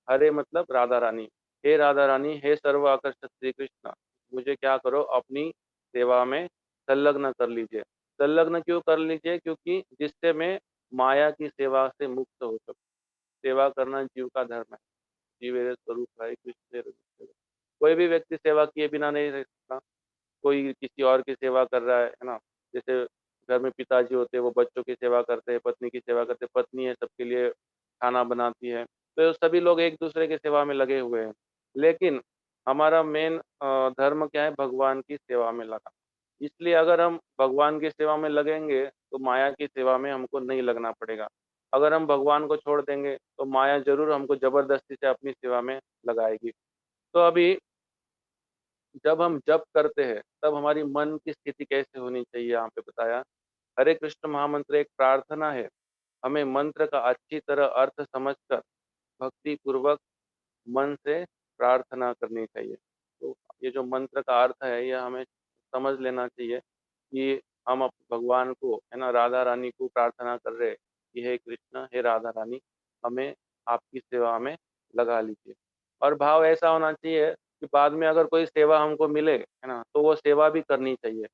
हरे मतलब राधा रानी, हे राधा रानी, हे सर्व आकर्षक श्री कृष्ण, मुझे क्या करो, अपनी सेवा में संलग्न कर लीजिए। संलग्न क्यों कर लीजिए? क्योंकि जिससे मैं माया की सेवा से मुक्त हो सकूं। सेवा करना जीव का धर्म है। जीव मेरे स्वरूप है, कृष्ण मेरे रूप है। कोई भी व्यक्ति सेवा किए बिना नहीं रह सकता। कोई किसी और की सेवा कर रहा है ना? जैसे घर में पिताजी होते हैं, वो बच्चों की सेवा करते हैं, पत्नी की सेवा करते हैं, पत्नी है सबके लिए खाना बनाती है। तो सभी लोग एक-दूसरे की सेवा में लगे हुए हैं। लेकिन हमारा मेन धर्म क्या है? भगवान की सेवा में लगा। इसलिए अगर हम भगवान की सेवा में लगेंगे, तो माया की सेवा में हमको नहीं लगना पड़ेगा। अगर हम भगवान को छोड़ देंगे, तो माया ज़रूर हमको ज़बरदस्ती से अपनी सेवा में लगाएगी। तो अभी जब हम जप करते हैं, तब हमारी मन की स्थिति कैसे होनी चाहिए, यहाँ पे बताया। हरे कृष्ण महामंत्र एक प्रार्थना है। हमें मंत्र का अच्छी तरह अर्थ समझकर भक्ति पूर्वक मन से प्रार्थना करनी चाहिए। तो ये जो मंत्र का अर्थ है, ये हमें समझ लेना चाहिए कि हम भगवान को, है ना, राधा रानी को प्रार्थना कर रहे हैं कि हे कृष्ण, हे राधा रानी, हमें आपकी सेवा में लगा लीजिए। और भाव ऐसा होना चाहिए कि बाद में अगर कोई सेवा हमको मिले, है ना, तो वो सेवा भी करनी चाहिए।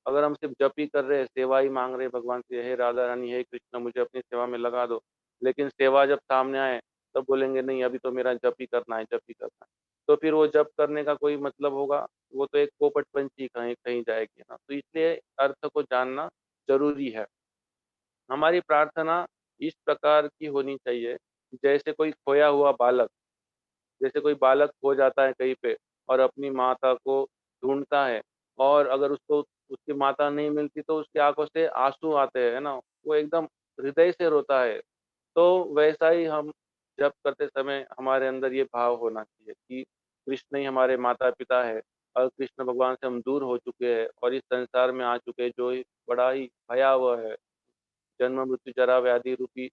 अगर हम सिर्फ जप ही कर रहे हैं, सेवा ही माँग रहे हैं भगवान से, हे राधा रानी, हे कृष्ण, मुझे अपनी सेवा में लगा दो। लेकिन सेवा जब सामने आए, तब बोलेंगे नहीं, अभी तो मेरा जप ही करना है, जप ही करना है। तो फिर वो जप करने का कोई मतलब होगा? वो तो एक पोपट-पंछी कहीं कहीं जाएगी ना। तो इसलिए अर्थ को जानना ज़रूरी है। हमारी प्रार्थना इस प्रकार की होनी चाहिए, जैसे कोई खोया हुआ बालक, जैसे कोई बालक खो जाता है कहीं पे और अपनी माता को ढूँढता है, और अगर उसको उसकी माता नहीं मिलती, तो उसकी आँखों से आँसू आते हैं, है ना? वो एकदम हृदय से रोता है। तो वैसा ही हम जप करते समय हमारे अंदर ये भाव होना चाहिए कि कृष्ण ही हमारे माता-पिता है, और कृष्ण भगवान से हम दूर हो चुके हैं और इस संसार में आ चुके हैं जो बड़ा ही भयावह है। जन्म मृत्यु जरा व्याधि रूपी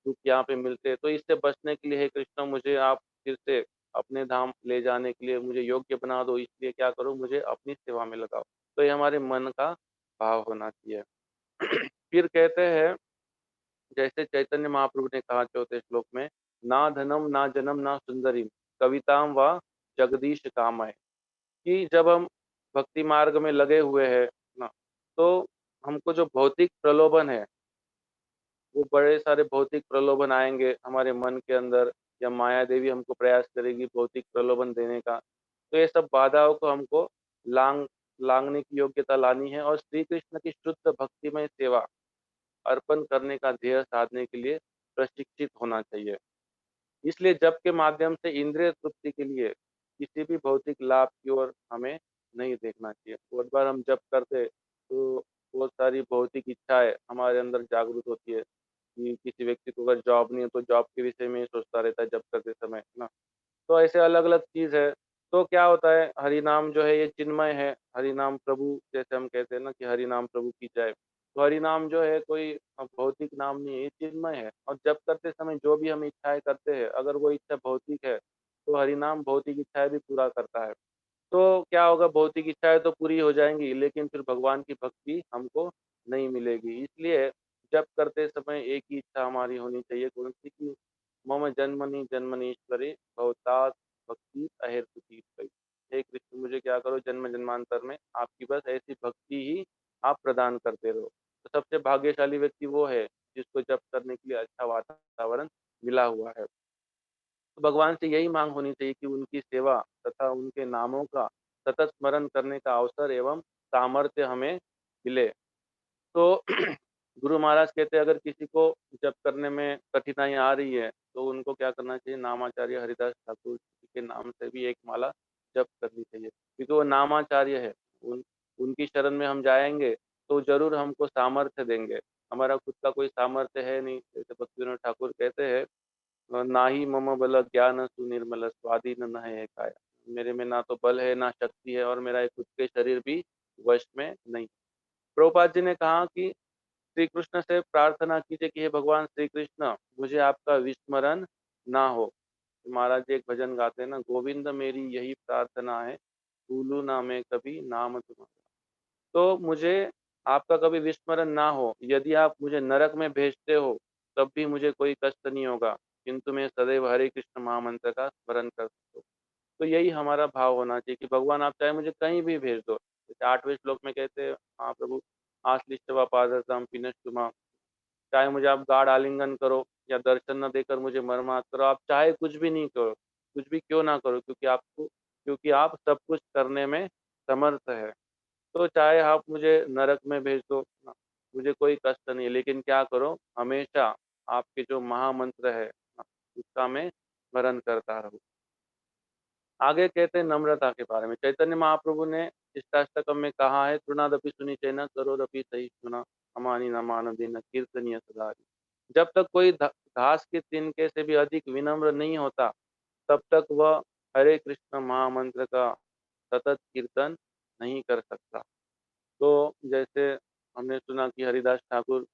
दुख यहाँ पे मिलते हैं। तो इससे बचने के लिए हे कृष्ण मुझे आप फिर से अपने धाम ले जाने के लिए मुझे योग्य बना दो, इसलिए क्या करो मुझे अपनी सेवा में लगाओ। तो ये हमारे मन का भाव होना चाहिए। फिर कहते हैं जैसे चैतन्य महाप्रभु ने कहा चौथे श्लोक में, ना धनम ना जनम ना सुंदरी कविताम व जगदीश कामय, कि जब हम भक्ति मार्ग में लगे हुए हैं ना, तो हमको जो भौतिक प्रलोभन है वो बड़े सारे भौतिक प्रलोभन आएंगे हमारे मन के अंदर, या माया देवी हमको प्रयास करेगी भौतिक प्रलोभन देने का। तो ये सब बाधाओं को हमको लांगने की योग्यता लानी है और श्री कृष्ण की शुद्ध भक्तिमय सेवा अर्पण करने का ध्येय साधने के लिए प्रशिक्षित होना चाहिए। इसलिए जप के माध्यम से इंद्रिय तृप्ति के लिए किसी भी भौतिक लाभ की ओर हमें नहीं देखना चाहिए। बहुत बार हम जप करते तो बहुत सारी भौतिक इच्छाएं हमारे अंदर जागृत होती है कि किसी व्यक्ति को अगर जॉब नहीं है तो जॉब के विषय में ही सोचता रहता है जब करते समय, है ना। तो ऐसे अलग अलग चीज है। तो क्या होता है, हरि नाम जो है ये चिन्मय है। हरि नाम प्रभु, जैसे हम कहते हैं ना कि हरि नाम प्रभु की जय, तो हरि नाम जो है कोई भौतिक नाम नहीं है, ये चिन्मय है। और जब करते समय जो भी हम इच्छाएं करते हैं, अगर वो इच्छा भौतिक है तो हरि नाम भौतिक इच्छाएं भी पूरा करता है। तो क्या होगा, भौतिक इच्छाएं तो पूरी हो जाएंगी लेकिन फिर भगवान की भक्ति हमको नहीं मिलेगी। इसलिए जब करते समय एक ही इच्छा हमारी होनी चाहिए, कौन सी, कि मम जन्मनि जन्मनीश्वरे भवतात् भक्ति अहेतुकी भई। हे कृष्ण मुझे क्या करो, जन्म जन्मांतर में आपकी बस ऐसी भक्ति ही आप प्रदान करते रहो। तो सबसे भाग्यशाली व्यक्ति वो है जिसको जप करने के लिए अच्छा वातावरण मिला हुआ है। तो भगवान से यही मांग होनी चाहिए कि उनकी सेवा तथा उनके नामों का सतत स्मरण करने का अवसर एवं सामर्थ्य हमें मिले। तो गुरु महाराज कहते हैं अगर किसी को जप करने में कठिनाई आ रही है तो उनको क्या करना चाहिए, नामाचार्य हरिदास ठाकुर जी के नाम से भी एक माला जप करनी चाहिए, क्योंकि वो नामाचार्य है। उनकी शरण में हम जाएंगे तो जरूर हमको सामर्थ्य देंगे। हमारा खुद का कोई सामर्थ्य है नहीं। जैसे भक्तिविनोद ठाकुर कहते हैं, नाही मम बल ज्ञान सुनिर्मल स्वाधीन न है काया, मेरे में ना तो बल है ना शक्ति है और मेरा एक खुद के शरीर भी वश में नहीं। प्रभुपाद जी ने कहा कि श्री कृष्ण से प्रार्थना कीजिए कि हे भगवान श्री कृष्ण मुझे आपका विस्मरण ना हो। महाराज जी एक भजन गाते हैं ना, गोविंद मेरी यही प्रार्थना है, भूलू ना मैं कभी नाम तुम्हारा। तो मुझे आपका कभी विस्मरण ना हो। यदि आप मुझे नरक में भेजते हो तब भी मुझे कोई कष्ट नहीं होगा, किंतु मैं सदैव हरे कृष्ण महामंत्र का स्मरण कर सकता हूँ। तो यही हमारा भाव होना चाहिए कि भगवान आप चाहे मुझे कहीं भी भेज दो। जैसे 8वें श्लोक में कहते हैं महाप्रभु, आश्लिष्टवा पादरताम पिनष्टुमा, चाहे मुझे आप गाढ़ आलिंगन करो या दर्शन न देकर मुझे मरमात करो, आप चाहे कुछ भी नहीं करो, कुछ भी क्यों ना करो, क्योंकि आप सब कुछ करने में समर्थ है। तो चाहे आप मुझे नरक में भेज दो ना, मुझे कोई कष्ट नहीं है, लेकिन क्या करो, हमेशा आपके जो महामंत्र है ना, उसका मैं स्मरण करता रहूं। आगे कहते हैं नम्रता के बारे में। चैतन्य महाप्रभु ने इष्टाष्टकम में कहा है, तृणादपि सुनी चैना करोरपि सही सुना, अमानी न मानदी न कीर्तनीय सदारी। जब तक कोई घास के तिनके से भी अधिक विनम्र नहीं होता तब तक वह हरे कृष्ण महामंत्र का सतत कीर्तन नहीं कर सकता। तो जैसे हमने सुना कि हरिदास ठाकुर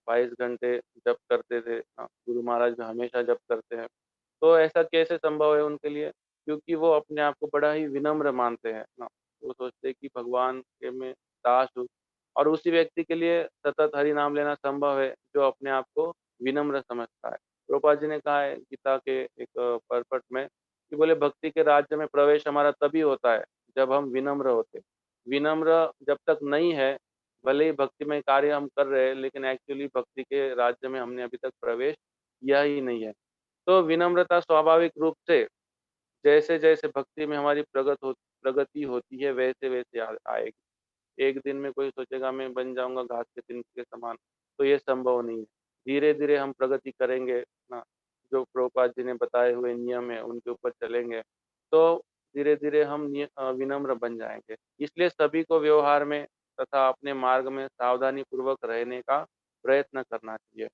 22 घंटे जप करते थे, गुरु महाराज भी हमेशा जप करते हैं। तो ऐसा कैसे संभव है उनके लिए? क्योंकि वो अपने आप को बड़ा ही विनम्र मानते हैं ना। वो सोचते हैं कि भगवान के मैं दास हूँ, और उसी व्यक्ति के लिए सतत हरि नाम लेना संभव है जो अपने आप को विनम्र समझता है। प्रभुपाद जी ने कहा है गीता के एक परपट में कि बोले भक्ति के राज्य में प्रवेश हमारा तभी होता है जब हम विनम्र होते हैं। विनम्र जब तक नहीं है, भले ही भक्तिमय कार्य हम कर रहे हैं लेकिन एक्चुअली भक्ति के राज्य में हमने अभी तक प्रवेश किया ही नहीं है। तो विनम्रता स्वाभाविक रूप से जैसे जैसे भक्ति में हमारी प्रगति होती है वैसे वैसे आएगी। एक दिन में कोई सोचेगा मैं बन जाऊंगा घास के तिनके के समान, तो ये संभव नहीं है। धीरे धीरे हम प्रगति करेंगे ना, जो प्रभुपाद जी ने बताए हुए नियम है उनके ऊपर चलेंगे तो धीरे धीरे हम विनम्र बन जाएंगे। इसलिए सभी को व्यवहार में तथा अपने मार्ग में सावधानी पूर्वक रहने का प्रयत्न करना चाहिए।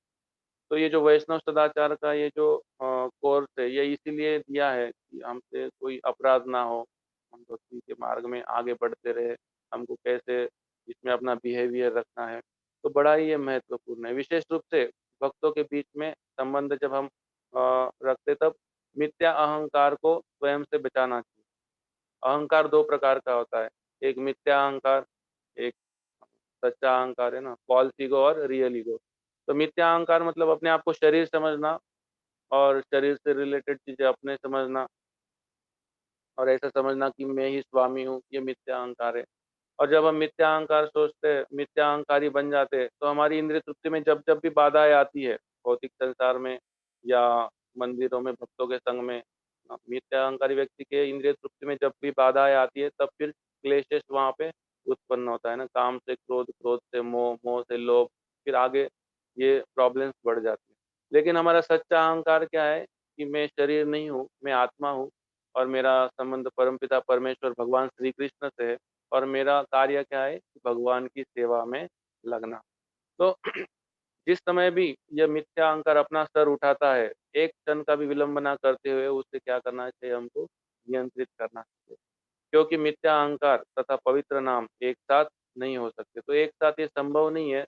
तो ये जो वैष्णव सदाचार का ये जो कोर्स है ये इसीलिए दिया है कि हमसे कोई अपराध ना हो, हम भक्ति के मार्ग में आगे बढ़ते रहे, हमको कैसे इसमें अपना बिहेवियर रखना है। तो बड़ा ही ये महत्वपूर्ण है। विशेष रूप से भक्तों के बीच में संबंध जब हम रखते तब मिथ्या अहंकार को स्वयं से बचाना चाहिए। अहंकार 2 प्रकार का होता है, एक मिथ्या अहंकार, एक सच्चा अहंकार है ना, फॉल्स ईगो और रियल ईगो। तो मिथ्या अहंकार मतलब अपने आप को शरीर समझना और शरीर से रिलेटेड चीज़ें अपने समझना और ऐसा समझना कि मैं ही स्वामी हूँ, ये मिथ्या अहंकार है। और जब हम मिथ्या अहंकार सोचते हैं, मिथ्या अहंकारी बन जाते हैं, तो हमारी इंद्रिय तृप्ति में जब-जब भी बाधाएँ आती है, भौतिक संसार में या मंदिरों में, भक्तों के संग में, मिथ्या अहंकारी व्यक्ति के इंद्रिय तृप्ति में जब भी बाधाएँ आती है, तब फिर क्लेशेस वहाँ पे उत्पन्न होता है ना, काम से क्रोध, क्रोध से मोह, मोह से लोभ, फिर आगे ये प्रॉब्लम्स बढ़ जाती है। लेकिन हमारा सच्चा अहंकार क्या है कि मैं शरीर नहीं हूँ, मैं आत्मा हूँ और मेरा संबंध परमपिता परमेश्वर भगवान श्री कृष्ण से है। और मेरा कार्य क्या है? भगवान की सेवा में लगना। तो जिस समय भी यह मिथ्या अहंकार अपना स्तर उठाता है, एक क्षण का भी विलंब ना करते हुए उसे क्या करना चाहिए हमको? नियंत्रित करना चाहिए। क्योंकि मिथ्या अहंकार तथा पवित्र नाम एक साथ नहीं हो सकते। तो एक साथ ये संभव नहीं है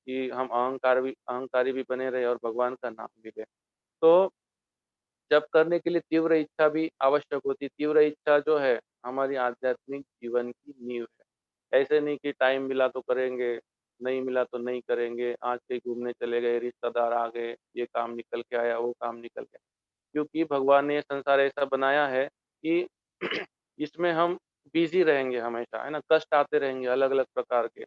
कि हम अहंकारी भी बने रहें और भगवान का नाम भी लें। तो जप करने के लिए तीव्र इच्छा भी आवश्यक होती है। तीव्र इच्छा जो है हमारी आध्यात्मिक जीवन की नींव है। ऐसे नहीं कि टाइम मिला तो करेंगे, नहीं मिला तो नहीं करेंगे, आज कहीं घूमने चले गए, रिश्तेदार आ गए, ये काम निकल के आया, वो काम निकल गया। क्योंकि भगवान ने ये संसार ऐसा बनाया है कि इसमें हम बिज़ी रहेंगे हमेशा, है ना? कष्ट आते रहेंगे अलग-अलग प्रकार के।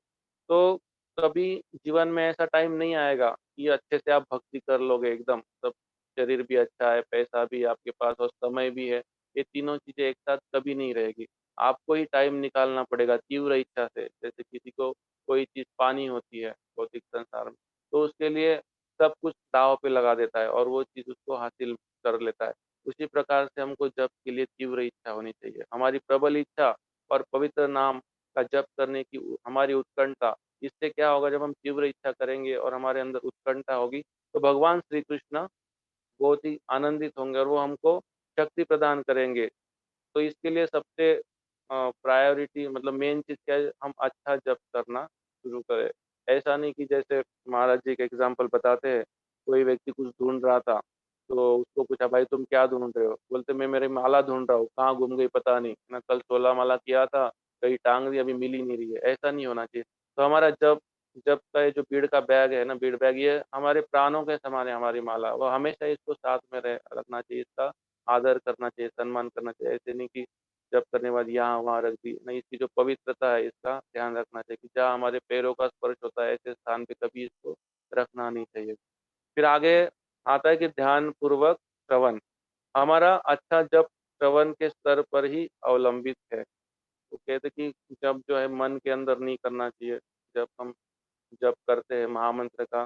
तो कभी जीवन में ऐसा टाइम नहीं आएगा कि अच्छे से आप भक्ति कर लोगे एकदम, सब शरीर भी अच्छा है, पैसा भी आपके पास और समय भी है। ये तीनों चीज़ें एक साथ कभी नहीं रहेगी। आपको ही टाइम निकालना पड़ेगा तीव्र इच्छा से। जैसे किसी को कोई चीज़ पानी होती है भौतिक संसार में, तो उसके लिए सब कुछ दाँव पे लगा देता है और वो चीज़ उसको हासिल कर लेता है। उसी प्रकार से हमको जप के लिए तीव्र इच्छा होनी चाहिए। हमारी प्रबल इच्छा और पवित्र नाम का जप करने की हमारी उत्कंठा, इससे क्या होगा जब हम तीव्र इच्छा करेंगे और हमारे अंदर उत्कंठा होगी, तो भगवान श्री कृष्ण बहुत ही आनंदित होंगे और वो हमको शक्ति प्रदान करेंगे। तो इसके लिए सबसे प्रायोरिटी मतलब मेन चीज़ क्या है, हम अच्छा जप करना शुरू करें। ऐसा नहीं कि जैसे महाराज जी एक एग्ज़ाम्पल बताते हैं, कोई व्यक्ति कुछ ढूँढ रहा था, तो उसको पूछा, "भाई तुम क्या ढूँढ रहे हो?" बोलते, "मैं मेरी माला ढूँढ रहा हूँ, कहाँ गुम गई पता नहीं। मैं कल 16 माला किया था, कहीं टाँग दी, अभी मिल ही नहीं रही है।" ऐसा नहीं होना चाहिए। तो हमारा जप जप का ये जो बीड़ का बैग है ना, बीड़ बैग, ये हमारे प्राणों के समान है हमारी माला। वो हमेशा इसको साथ में रखना चाहिए, इसका आदर करना चाहिए, सम्मान करना चाहिए। ऐसे नहीं कि जप करने के बाद यहाँ-वहाँ रख दी। नहीं, इसकी जो पवित्रता है इसका ध्यान रखना चाहिए कि जहाँ हमारे पैरों का स्पर्श होता है ऐसे स्थान पे कभी इसको रखना नहीं चाहिए। फिर आगे आता है कि ध्यानपूर्वक श्रवण। हमारा अच्छा जप श्रवण के स्तर पर ही अवलंबित है। वो कहते कि जप जो है मन के अंदर नहीं करना चाहिए। जब हम जप करते हैं महामंत्र का,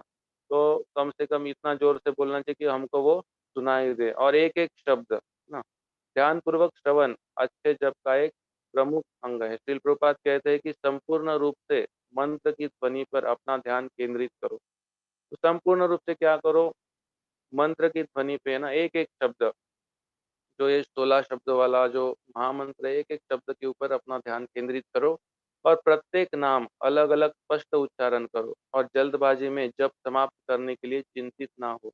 तो कम से कम इतना ज़ोर से बोलना चाहिए कि हमको वो सुनाई दे और एक-एक शब्द, ना? ध्यानपूर्वक श्रवण अच्छे जप का एक प्रमुख अंग है। श्रील प्रभुपाद कहते हैं कि संपूर्ण रूप से मंत्र की ध्वनि पर अपना ध्यान केंद्रित करो। तो संपूर्ण रूप से क्या करो? मंत्र की ध्वनि पे ना एक-एक शब्द, जो ये 16 शब्दों वाला जो महामंत्र है, एक-एक शब्द के ऊपर अपना ध्यान केंद्रित करो और प्रत्येक नाम अलग-अलग स्पष्ट उच्चारण करो और जल्दबाजी में जप समाप्त करने के लिए चिंतित ना हो।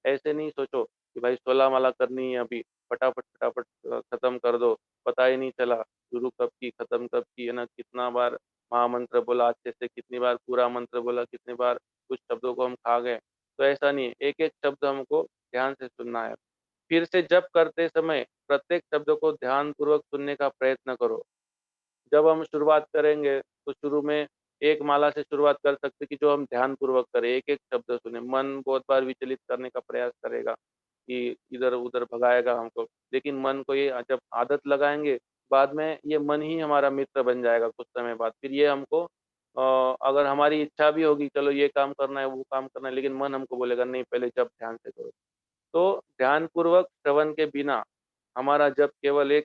ऐसे नहीं सोचो कि भाई 16 माला करनी है अभी, फटाफट-फटाफट खत्म कर दो, पता ही नहीं चला शुरू कब की, खत्म कब की, है ना? कितना बार महामंत्र बोला अच्छे से, कितनी बार पूरा मंत्र बोला, कितनी बार कुछ शब्दों को हम खा गए। तो ऐसा नहीं है, एक-एक शब्द हमको ध्यान से सुनना है। फिर से जप करते समय प्रत्येक शब्द को ध्यानपूर्वक सुनने का प्रयत्न करो। जब हम शुरुआत करेंगे, तो शुरू में एक माला से शुरुआत कर सकते हैं कि जो हम ध्यानपूर्वक करें, एक-एक शब्द सुनें। मन बहुत बार विचलित करने का प्रयास करेगा कि इधर-उधर भगाएगा हमको। लेकिन मन को ये जब आदत लगाएँगे, बाद में ये मन ही हमारा मित्र बन जाएगा कुछ समय बाद। फिर ये हमको अगर हमारी इच्छा भी होगी, चलो ये काम करना है, वो काम करना है, लेकिन मन हमको बोलेगा नहीं, पहले जप ध्यान से करो। तो ध्यानपूर्वक श्रवण के बिना हमारा जप केवल एक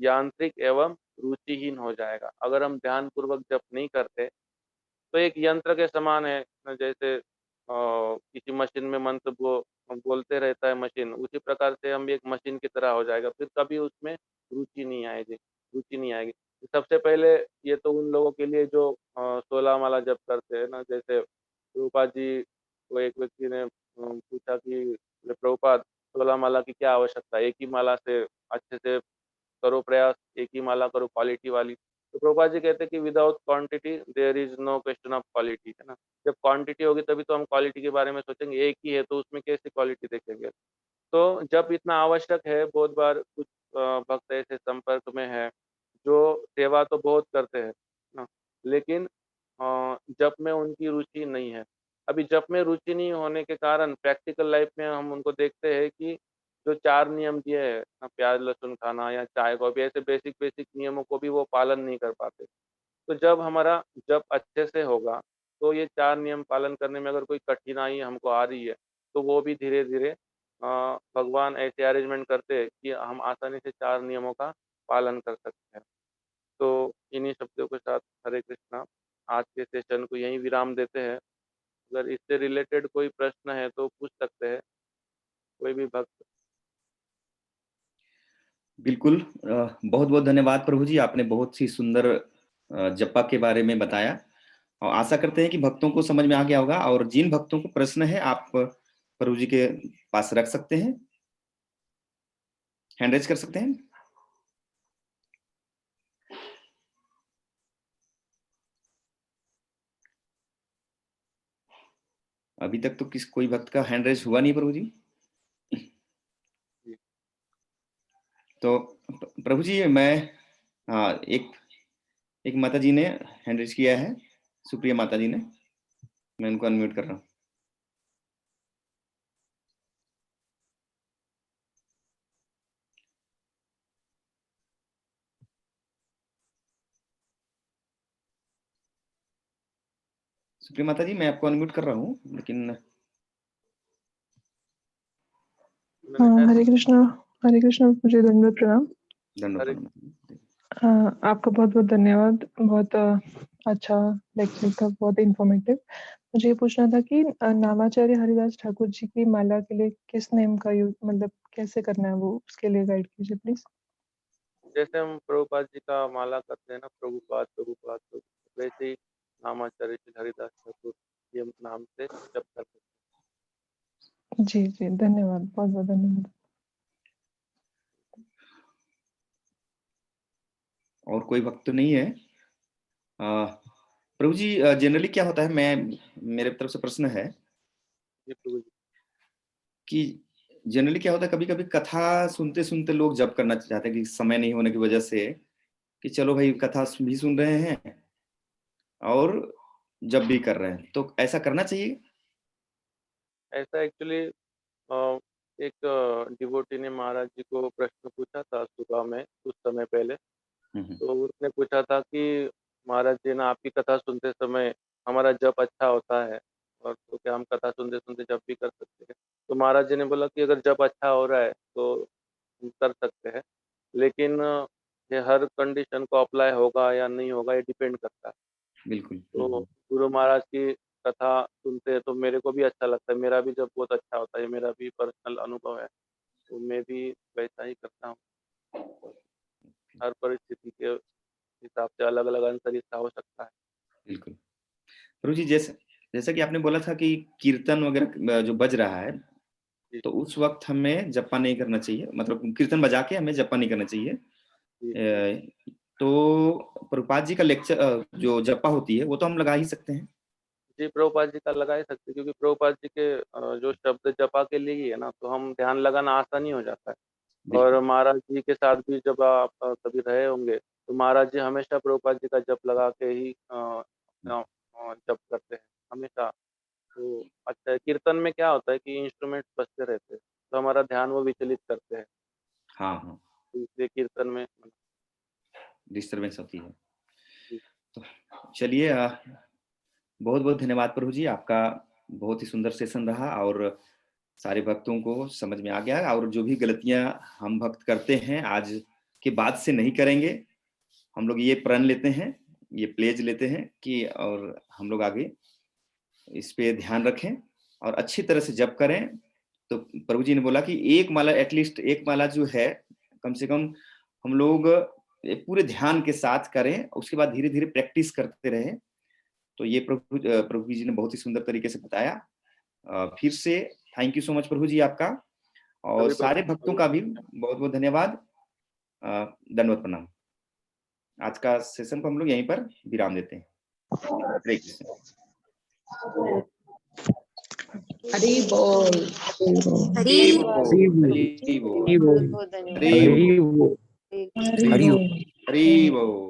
यांत्रिक एवं रुचिहीन हो जाएगा। अगर हम ध्यानपूर्वक जप नहीं करते, तो एक यंत्र के समान है। जैसे किसी मशीन में मंत्र बोलते रहता है मशीन, उसी प्रकार से हम भी एक मशीन की तरह हो जाएगा, फिर कभी उसमें रुचि नहीं आएगी। रुचि नहीं आएगी। सबसे पहले ये तो उन लोगों के लिए जो 16 माला जप करते हैं ना, जैसे प्रभुपाद जी को एक व्यक्ति ने पूछा कि बोले, प्रभुपाद 16 माला की क्या आवश्यकता है? एक ही माला से अच्छे से करो प्रयास, एक ही माला करो क्वालिटी वाली। तो प्रभुपाद जी कहते हैं कि without quantity there is no question of quality, है ना? जब क्वांटिटी होगी तभी तो हम क्वालिटी के बारे में सोचेंगे, एक ही है तो उसमें कैसे क्वालिटी देखेंगे? तो जब इतना आवश्यक है, बहुत बार कुछ भक्त ऐसे संपर्क में है जो सेवा तो बहुत करते हैं ना, लेकिन जप में उनकी रुचि नहीं है। अभी जप में रुचि नहीं होने के कारण प्रैक्टिकल लाइफ में हम उनको देखते हैं कि जो 4 नियम दिए हैं ना, प्याज लहसुन खाना या चाय कॉफी, ऐसे बेसिक बेसिक नियमों को भी वो पालन नहीं कर पाते। तो जब हमारा जप अच्छे से होगा, तो ये 4 नियम पालन करने में अगर कोई कठिनाई हमको आ रही है, तो वो भी धीरे-धीरे भगवान ऐसे अरेंजमेंट करते हैं कि हम आसानी से 4 नियमों का पालन कर सकते हैं। तो इन्हीं शब्दों के साथ हरे कृष्णा, आज के सेशन को यहीं विराम देते हैं। अगर इससे रिलेटेड कोई प्रश्न है तो पूछ सकते हैं, कोई भी भक्त। बिल्कुल, बहुत बहुत धन्यवाद प्रभु जी, आपने बहुत ही सुंदर जप्पा के बारे में बताया और आशा करते हैं कि भक्तों को समझ में आ गया होगा। और जिन भक्तों को प्रश्न है आप प्रभु जी के पास रख सकते हैं, हैंड रेज कर सकते हैं। अभी तक तो कोई भक्त का हैंड रेज हुआ नहीं प्रभु जी। तो प्रभु जी मैं एक माता जी ने हैंड रेज किया है, सुप्रिया माता जी ने, मैं उनको अनम्यूट कर रहा हूँ। सुप्रिया माता जी मैं आपको अनम्यूट कर रहा हूँ, लेकिन हरे कृष्णा मुझे दंडवत प्रणाम। दंडवत प्रणाम। आपका बहुत बहुत धन्यवाद, बहुत अच्छा लेक्चर था, बहुत इंफॉर्मेटिव। मुझे ये पूछना था कि नामाचार्य हरिदास ठाकुर जी की माला के लिए किस नेम का यूज, मतलब कैसे करना है, वो उसके लिए गाइड कीजिए प्लीज। जैसे हम प्रभुपाद जी का माला करते हैं ना, प्रभुपाद प्रभुपाद प्रभुपाद, वैसे ही नामाचार्य श्री हरिदास ठाकुर ये नाम से जप करते हैं। जी जी धन्यवाद, बहुत बहुत धन्यवाद। और कोई भक्त तो नहीं है? प्रभु जी जनरली क्या होता है, मेरे तरफ से प्रश्न है जी प्रभु जी। कि जनरली क्या होता है, कभी कभी कथा सुनते सुनते लोग जप करना चाहते हैं कि समय नहीं होने की वजह से, कि चलो भाई कथा भी सुन रहे हैं और जप भी कर रहे हैं, तो ऐसा करना चाहिए? ऐसा एक्चुअली एक डिवोटी ने महाराज जी को प्रश्न पूछा था सुबह में, कुछ समय पहले। तो उसने पूछा था कि महाराज जी ना, आपकी कथा सुनते समय हमारा जप अच्छा होता है, और तो क्या हम कथा सुनते सुनते जप भी कर सकते हैं? तो महाराज जी ने बोला कि अगर जप अच्छा हो रहा है तो हम कर सकते हैं, लेकिन ये हर कंडीशन को अप्लाई होगा या नहीं होगा ये डिपेंड करता है। बिल्कुल। तो गुरु महाराज की कथा सुनते हैं तो मेरे को भी अच्छा लगता है, मेरा भी जब बहुत अच्छा होता है, मेरा भी पर्सनल अनुभव है, तो मैं भी वैसा ही करता हूँ। हर परिस्थिति के हिसाब से अलग अलग आंसर इसका हो सकता है। बिल्कुल प्रभु जी, जैसा कि आपने बोला था कि कीर्तन वगैरह जो बज रहा है, तो उस वक्त हमें जप्पा नहीं करना चाहिए, मतलब कीर्तन बजा के हमें जप्पा नहीं करना चाहिए। तो प्रभुपाद जी का लेक्चर जो जप्पा होती है वो तो हम लगा ही सकते हैं। जी प्रभुपाद जी का लगा ही सकते हैं, क्योंकि प्रभुपाद जी के जो शब्द जपा के लिए ही है ना, तो हम ध्यान लगाना आसानी हो जाता है। और महाराज जी के साथ भी जब आप कभी रहे होंगे तो महाराज जी हमेशा प्रभुपाद जी का जप लगा के ही जप करते हैं हमेशा। तो अच्छा, कीर्तन में क्या होता है कि इंस्ट्रूमेंट बजते रहते हैं, तो हमारा ध्यान वो विचलित करते हैं। हाँ, इसलिए कीर्तन में डिस्टर्बेंस होती है। तो चलिए, बहुत बहुत धन्यवाद प्रभु जी, आपका बहुत ही सुंदर सेशन रहा और सारे भक्तों को समझ में आ गया। और जो भी गलतियां हम भक्त करते हैं आज के बाद से नहीं करेंगे, हम लोग ये प्रण लेते हैं, ये प्लेज लेते हैं कि और हम लोग आगे इस पे ध्यान रखें और अच्छी तरह से जप करें। तो प्रभु जी ने बोला कि एक माला, एटलीस्ट एक माला जो है, कम से कम हम लोग ये पूरे ध्यान के साथ करें, उसके बाद धीरे धीरे प्रैक्टिस करते रहें। तो ये प्रभु जी ने बहुत ही सुंदर तरीके से बताया। फिर से थैंक यू सो मच प्रभु जी आपका, और सारे भक्तों का भी बहुत बहुत धन्यवाद। दंडवत प्रणाम। आज का सेशन को हम लोग यहीं पर विराम देते हैं। हरे कृष्ण। हरि बोल। हरि बोल। हरि बोल। हरि बोल। हरि बोल। हरि बोल।